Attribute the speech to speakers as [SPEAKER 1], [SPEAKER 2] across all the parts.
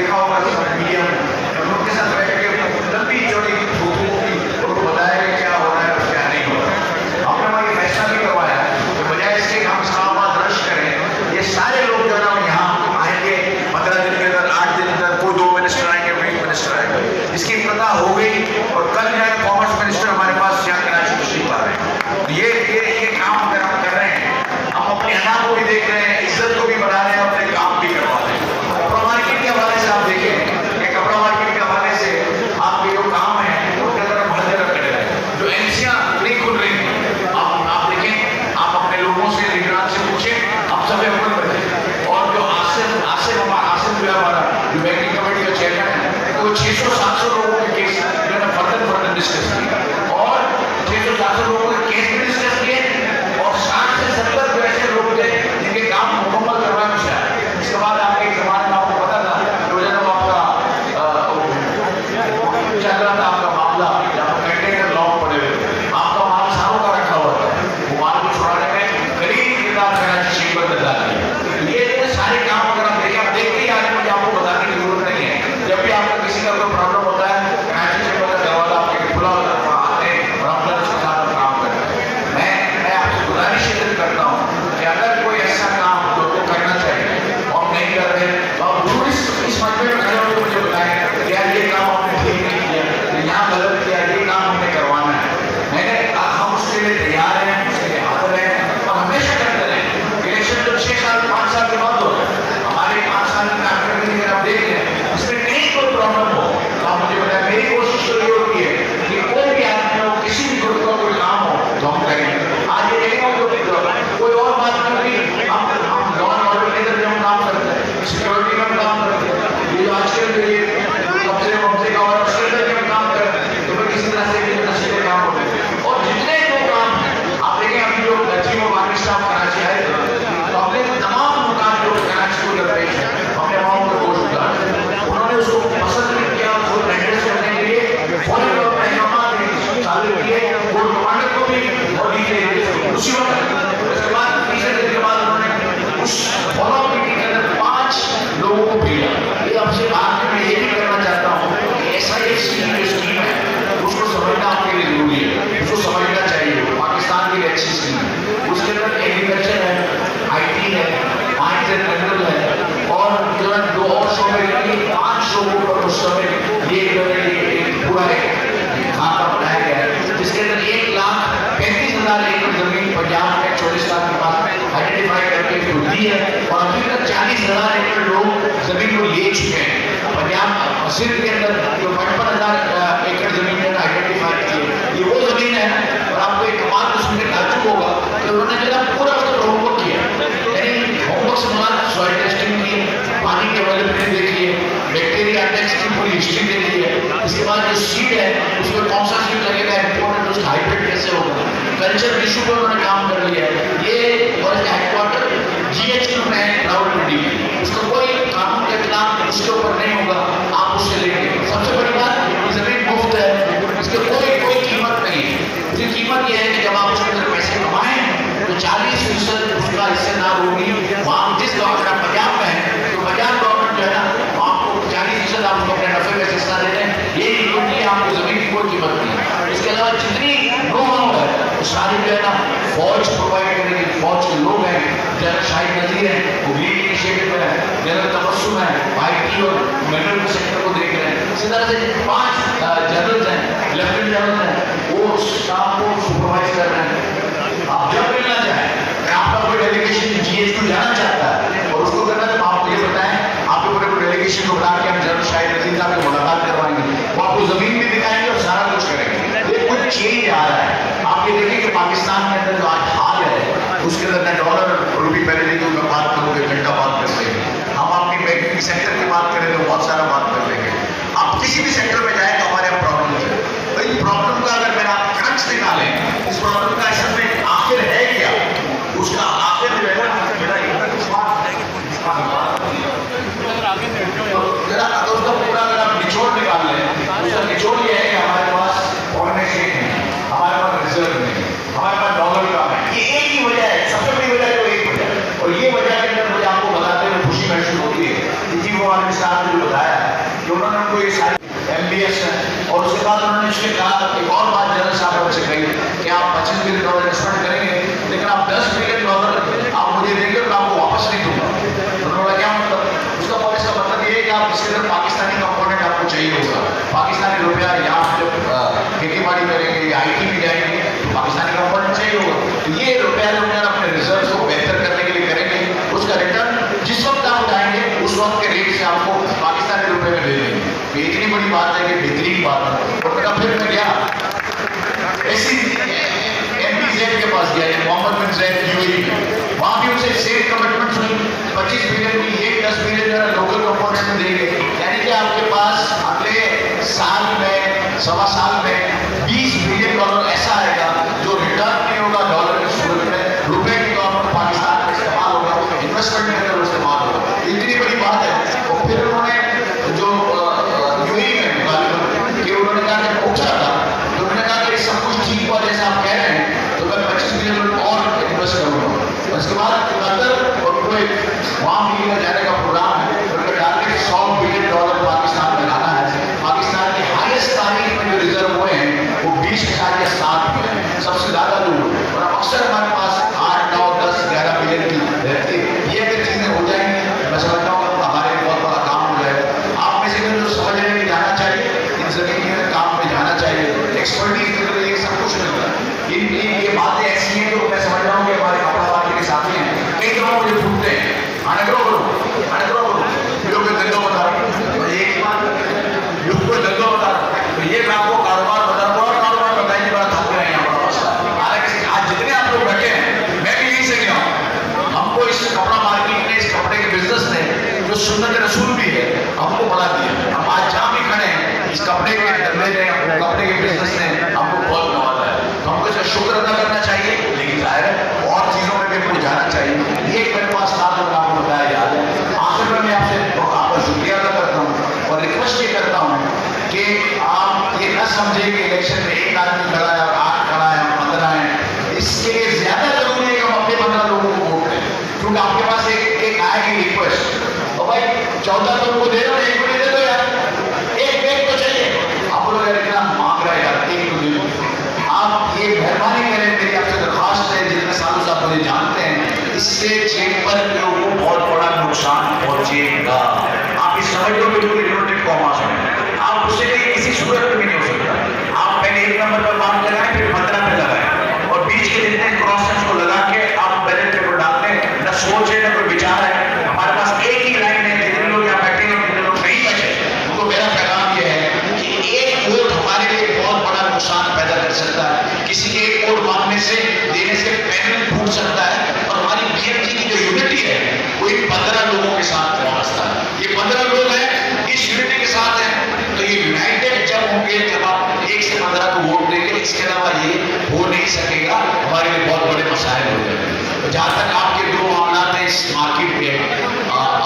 [SPEAKER 1] देखा होगा मीडिया में, उनके साथ बैठ के लंबी चौड़ी उनको बताया कि क्या हो रहा है और क्या नहीं हो रहा है। हमने वहाँ ये फैसला भी करवाया तो बजाय इसके हम इस्लामाबाद रश करें, ये सारे लोग जो ना यहाँ आएंगे 15 दिन के अंदर, 8 दिन के अंदर, कोई 2 मिनिस्टर आएंगे, 20 मिनिस्टर आएंगे, इसकी इफ्तिताह हो गई। और कल जो है कॉमर्स मिनिस्टर हमारे पास यहाँ कराची तशरीफ आ रहे हैं। ये काम अगर हम कर रहे हैं, हम अपने अना को भी देख रहे हैं, इज्जत को भी बढ़ा रहे हैं, अपने काम भी करवा रहे हैं। कपड़ा मार्केट के हवाले से आप देखें कि कपड़ा मार्केट के हवाले से आपके जो काम है उनके अंदर हम हर जगह कर रहे हैं। जो एजेंसियां नहीं खुल रही हैं, आप देखें, आप अपने लोगों से, लीडरान से पूछें, आप सब अमल करें। और जो आसिफ जो है हमारा जो बैंकिंग कमेटी का चेयरमैन है, तो 600-700 लोगों के केस जो है फर्दर डिस्कस किए, और 600-700 लोगों के केस भी डिस्कस किए, और 60 से 70 जो ऐसे लोग थे जिनके काम मुकम्मल करवाए मुझे। इसके बाद आपके एक जमाने में आपको पता था जो जब आपका चल रहा था आपका मामला, जहाँ कंटेनर लॉक पड़े हुए, आपका माल सारों का रखा हुआ था, वो माल को छुड़ाने में करीब किताब कराची शरीफ पर डाल दिया। ये सारे काम अगर आप देखें, आप देखते ही आज मुझे आपको बताने की जरूरत नहीं है। जब भी आपका किसी का कोई प्रॉब्लम होता है, कराची शरीफ का दरवाजा आपके खुला आते हैं और हम उसके साथ काम करते हैं। मैं आपसे गुजारिश करता हूँ कि अगर कोई ऐसा काम तो करना चाहिए और नहीं कर रहे, तो आप जरूर इस मसले में खड़े होकर मुझे बताएं कि यार ये काम आपने ठीक नहीं किया, यहाँ गलत किया, ये काम हमने करवाना है। मैंने हम उसके लिए तैयार हैं, उसके लिए हाजिर हैं और हमेशा करते रहें। इलेक्शन तो 6 साल 5 साल के बाद हो, हमारे 5 साल की कारकर्दगी अगर आप देख लें, उसमें कहीं कोई प्रॉब्लम हो तो आप मुझे बताएं। मेरी कोशिश तो ये होती है कि कोई भी आदमी हो, किसी भी ग्रुप का कोई काम हो तो हम करेंगे। आज ये देखा कोई और बात नहीं, हम लॉ एंड ऑर्डर के अंदर हम काम करते हैं, सिक्योरिटी में काम करते हैं, ये आजकल के लिए कब्जे का और शेल्टर में काम कर रहे हैं, तो फिर किसी तरह से नशीले काम होते हैं। और जितने जो काम हैं आप देखें, अभी जो chief of army staff Karachi आए थे, तो हमने तमाम मुकाम जो कराची को दरपेश है, हमने वहाँ उनको गोश्त उतारा, उन्होंने उसको पसंद नहीं किया, उसको एड्रेस करने के लिए फौरन चालू किए, वो कमांडर को भी और उसी वक्त। उसके बाद तीसरे दिन के बाद उन्होंने उस फॉलो मीटिंग के अंदर 5 लोगों को भेजा। ये आपसे आखिर में ये भी करना चाहता हूँ कि ऐसा एक स्कीम है, उसको समझना आपके लिए जरूरी है, उसको समझना चाहिए। पाकिस्तान की अच्छी स्कीम है, उसके अंदर एग्रीकल्चर है, IT है, माइंस एंड मिनरल है, और जो है 2 और शोबे 5 लोगों पर उस समय ये पूरा खाका बनाया गया है, जिसके अंदर 1,35,000 एकड़ जमीन पंजाब में 40 लाख के पास आइडेंटिफाई करके इसको दी है, और अभी तक 40,000 एकड़ लोग जमीन को ले चुके हैं। पंजाब सिर्फ के अंदर जो 55,000 एकड़ जमीन है आइडेंटिफाई की है, ये वो जमीन है। और आपको एक बात तो सुनने ताज्जुब होगा कि उन्होंने जरा पूरा उसका होमवर्क किया, यानी होमवर्क से मुराद सॉइल टेस्टिंग की, पानी की अवेलेबिलिटी देखी है, बैक्टीरिया इंडेक्स की पूरी हिस्ट्री देखी है, इसके बाद जो सीड है उसमें कौन सा सीड लगेगा, इंपॉर्टेंट, उसका हाइब्रिड कैसे होगा, कल्चर इशू पर उन्होंने काम कर लिया है। ये और हेडक्वार्टर GHQ में है रावलपिंडी, उसका कोई कानून के खिलाफ उसके ऊपर नहीं होगा, आप उससे लेंगे। सबसे बड़ी बात, ये जमीन मुफ्त है, इसकी कोई कीमत नहीं है। उसकी कीमत यह है कि जब आप उसके अंदर पैसे कमाएं तो 40% उसका हिस्से ना होगी। वहाँ जिस गवर्नमेंट पंजाब में है, तो पंजाब गवर्नमेंट जो है ना, आपको 40% आप उसको अपने नफे में हिस्सा देते हैं, ये क्योंकि आपको जमीन की कोई कीमत नहीं। इसके अलावा जितनी नो है वो सारी जो है ना फौज प्रोवाइड करेगी। फौज के लोग हैं, जनरल शाहिद नजीर है, वो ग्रीन इनिशिएटिव में है, जनरल तबस्सुम है, IT और मिनरल सेक्टर को देख रहे हैं। इसी तरह से 5 जनरल्स हैं, लेफ्टिनेंट जनरल हैं, वो स्टाफ को सुपरवाइज कर रहे हैं। आप जब मिलना चाहें, आपका कोई डेलीगेशन GHQ जाना चाहता है और उसको करना, तो आप मुझे बताएं, आपके पूरे को डेलीगेशन को बुला के हम जनरल शाहिद नजीर साहब से मुलाकात करवाएंगे, वो आपको जमीन भी दिखाएंगे और सारा कुछ करेंगे। ये कुछ चेंज आ रहा है। आप ये देखिए कि पाकिस्तान के अंदर जो आज हाल है, उसके अंदर डॉलर रुपये पहले नहीं, मैं बात करूँगा, घंटा बात कर लेंगे। हम अपनी बैंकिंग सेक्टर की बात करें तो बहुत सारा बात कर लेंगे। आप किसी भी सेक्टर में जाए तो हमारे यहाँ प्रॉब्लम है, तो इन प्रॉब्लम का अगर मेरा क्रंच निकालें, इस प्रॉब्लम का असल में आखिर है क्या, उसका आखिर जो है ना, उसका पूरा अगर आप निचोड़ निकाल लें, उसका निचोड़ ये है कि हमारे पास फॉरेन एक्सचेंज है, हमारे पास रिजर्व नहीं है, हमारे पास डॉलर का है। ये एक ही वजह है, सबसे बड़ी वजह तो एक वजह, और ये साहब ने जो बताया कि उन्होंने उनको ये सारी MBS है, और उसके बाद उन्होंने इसके कहा एक और बात जनरल साहब से कही कि आप $25 बिलियन इन्वेस्टमेंट करेंगे, लेकिन आप $10 बिलियन आप मुझे देंगे तो आपको वापस नहीं दूंगा। उन्होंने क्या मतलब, उसका पॉलिसी का मतलब ये है कि आप इसके अंदर पाकिस्तानी कंपोनेंट आपको चाहिए होगा, पाकिस्तानी रुपया यहाँ जब खेती बाड़ी करेंगे या IT में जाएंगे तो पाकिस्तानी कंपोनेंट चाहिए होगा। तो ये रुपया जो है अपने रिजर्व को बेहतर करने के लिए करेंगे, उसका रिटर्न जिस वक्त आप उठाएंगे उस वक्त के रेट से आपको पाकिस्तानी रुपए में दे देंगे। तो इतनी बड़ी बात है कि बेहतरीन बात है। और फिर मैं गया ऐसी MBZ के पास गया, मोहम्मद बिन ज़ायद UAE में, वहाँ भी उनसे सेम कमिटमेंट हुई 25 बिलियन की, ये 10 बिलियन लोकल कंपोनेंट में देंगे, यानी कि आपके पास अगले साल में, सवा साल में $20 बिलियन ऐसा आएगा जो रिटर्न नहीं होगा डॉलर की सूरत में, रुपए के तौर पर पाकिस्तान में इस्तेमाल होगा, इन्वेस्टमेंट के अंदर इस्तेमाल होगा। इतनी बड़ी बात है। और फिर उन्होंने जो UAE में कि उन्होंने कहा कि पूछा था, तो उन्होंने कहा कि सब कुछ ठीक हुआ जैसा आप कह रहे हैं, तो मैं 25 बिलियन और इन्वेस्ट करूँगा। उसके बाद कतर और कुवैत वहाँ भी जाने का प्रोग्राम है, उनका टारगेट $100 बिलियन पाकिस्तान में लाना है। पाकिस्तान की हाईएस्ट तारीख में जो रिजर्व हुए हैं वो 20.7 हुए हैं, सबसे ज्यादा लोग, और अब अक्सर हमारे पास 8, 9, 10, 11 बिलियन की रहती है। ये अगर चीजें हो जाएंगी, मैं समझता हूँ हमारे बहुत बड़ा काम हो जाएगा। आप में से जो समझ रहे हैं जाना चाहिए, इन जमीन में काम में जाना चाहिए, एक्सपर्टीज ये सब कुछ मिलता है। ये बातें ऐसी हैं जो मैं समझ रहा हूँ कि हमारे कपड़ा वाले के साथी हैं, कई दफा मुझे पूछते हैं अनग्रो लोग धंधो बता रहे, एक बात लोग को धंधो बता रहे, तो ये मैं आपको कारोबार बता रहा हूँ, कारोबार बताइए, बड़ा थक रहे हैं यहाँ। हालांकि आज जितने आप लोग बैठे हैं, मैं भी यहीं से गया हूँ। हमको इस कपड़ा मार्केट ने, इस कपड़े के बिजनेस ने, जो सुन्नत रसूल भी है, हमको बढ़ा दिया। हम आज जहाँ भी खड़े हैं, इस कपड़े के धंधे ने, कपड़े के बिजनेस ने हमको बहुत नवाजा है। तो हमको इसका शुक्र अदा करना चाहिए, लेकिन जाहिर है और चीजों में भी हमको जाना चाहिए। ये मेरे पास था जो आपको बताया याद है। आखिर में मैं आपका शुक्रिया अदा करता हूँ और रिक्वेस्ट ये करता हूँ कि आप ये न समझे कि इलेक्शन में एक आदमी खड़ा है और 8 खड़ा है, 15 है। इसके लिए ज्यादा जरूरी है कि हम अपने 15 लोगों को वोट दें, क्योंकि आपके पास एक आएगी रिक्वेस्ट, तो भाई 14 लोगों को दे दो, एक को दे दो यार, एक तो चाहिए। आप लोग यार इतना मांग रहे यार, एक को दे दो। आप ये मेहरबानी करें, मेरी आपसे दरख्वास्त है, जितने सालों से आप मुझे जानते हैं, इससे चेंबर के लोगों को बहुत बड़ा नुकसान पहुंचेगा। आप इस समझ लो बिल्कुल इन्वर्टेड कॉमास में, आप उससे किसी सूरत में भी नहीं हो सकता। आप पहले 1 नंबर पर बात लगाएं, फिर 15 पे लगाएं, और बीच के जितने क्रॉसेस को लगा के आप बैलेट पेपर डालते हैं, न सोच है न कोई विचार है। हमारे पास एक ही लाइन है, जितने लोग यहाँ बैठे हैं, जितने लोग नहीं बैठे, उनको मेरा पैगाम यह है कि एक वोट हमारे लिए बहुत बड़ा नुकसान पैदा कर सकता है। किसी के एक वोट मांगने से, देने से पैनल फूट सकता है, और हमारी BMG की जो यूनिटी है वो इन 15 लोगों के साथ वाबस्ता है। ये 15 लोग हैं, इस यूनिटी के साथ हैं, तो ये यूनाइटेड जब होंगे, जब आप 1 से 15 को वोट देंगे, इसके अलावा ये हो नहीं सकेगा। हमारे लिए बहुत बड़े मसाइल हो जाएंगे। तो जहाँ तक आपके 2 मामला हैं इस मार्केट के,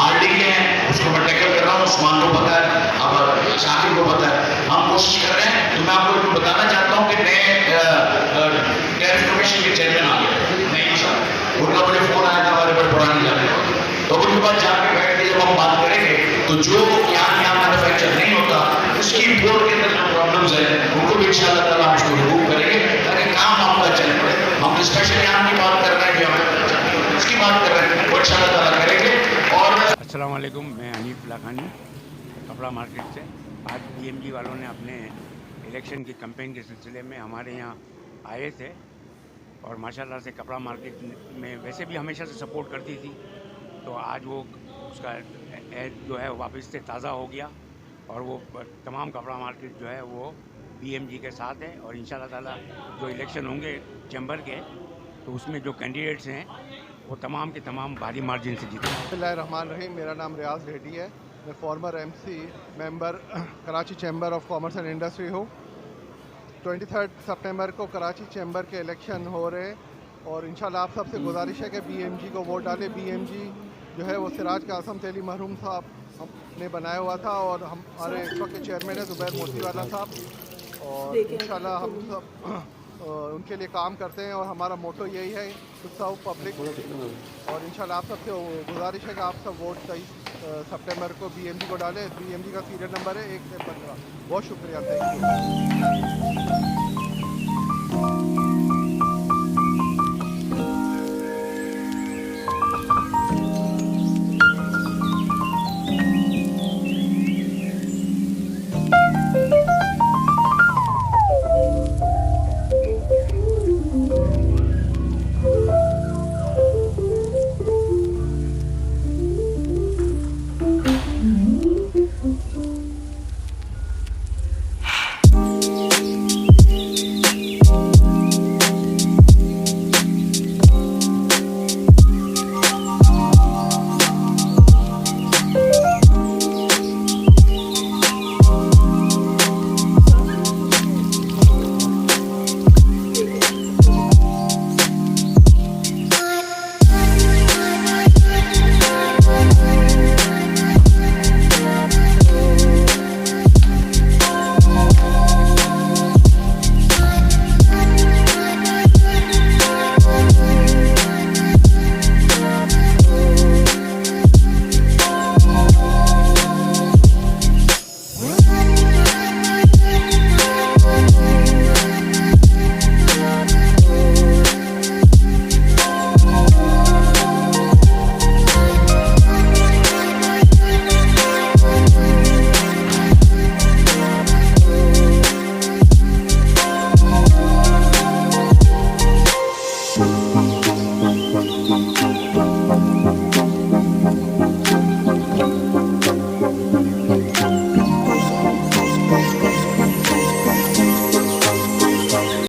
[SPEAKER 1] RD के हैं, उसको मैं टैकल कर रहा हूँ, उस्मान को पता है, अब शाकिर को पता है, हम कोशिश कर रहे हैं। तो मैं आपको बताना चाहता हूँ कि नए टैरिफ कमीशन के चेयरमैन आ गए, नहीं सर, उनका मुझे फोन आया था हमारे बड़े पुराने जाने, तो उनके पास जाके बैठ के जब हम बात करेंगे, तो जो यहाँ मैन्युफैक्चर नहीं होता, उसकी बोर्ड के अंदर जो प्रॉब्लम्स है, उनको भी इंशाअल्लाह ताला हम उसको रिमूव करेंगे, ताकि काम आपका चल पड़े। हम स्पेशल यहाँ की बात कर रहे हैं, जो उसकी बात कर रहे हैं, वो इंशाअल्लाह ताला करेंगे। और
[SPEAKER 2] अस्सलाम वालेकुम, मैं हनीफ लाखानी, कपड़ा मार्केट से। आज BMG वालों ने अपने इलेक्शन की कैंपेन के सिलसिले में हमारे यहाँ आए थे, और माशाल्लाह से कपड़ा मार्केट में वैसे भी हमेशा से सपोर्ट करती थी, तो आज वो उसका जो है वापस से ताज़ा हो गया, और वो तमाम कपड़ा मार्केट जो है वो BMG के साथ है। और इंशाअल्लाह ताला जो इलेक्शन होंगे चैम्बर के, तो उसमें जो कैंडिडेट्स हैं वो तमाम के तमाम भारी मार्जिन से जीते।
[SPEAKER 3] बिस्मिल्लाहिर्रहमानिर्रहीम, मेरा नाम रियाज रेड्डी है, मैं farmer MC member Karachi chamber of commerce and industry हूँ। 23 सितंबर को कराची चैम्बर के इलेक्शन हो रहे हैं, और इंशाल्लाह आप सबसे गुजारिश है कि BMG को वोट डालें। BMG जो है वो सिराज कासम तेली मरहूम साहब ने बनाया हुआ था, और हमारे इस वक्त के चेयरमैन है ज़ुबैर मोतीवाला साहब, और इंशाल्लाह हम सब उनके लिए काम करते हैं और हमारा मोटो यही है टू सर्व पब्लिक। और इंशाल्लाह आप सबसे गुजारिश है कि आप सब वोट 23 सितंबर को BMG को डालें। BMG का सीरियल नंबर है 1 से 15। बहुत शुक्रिया, थैंक यू।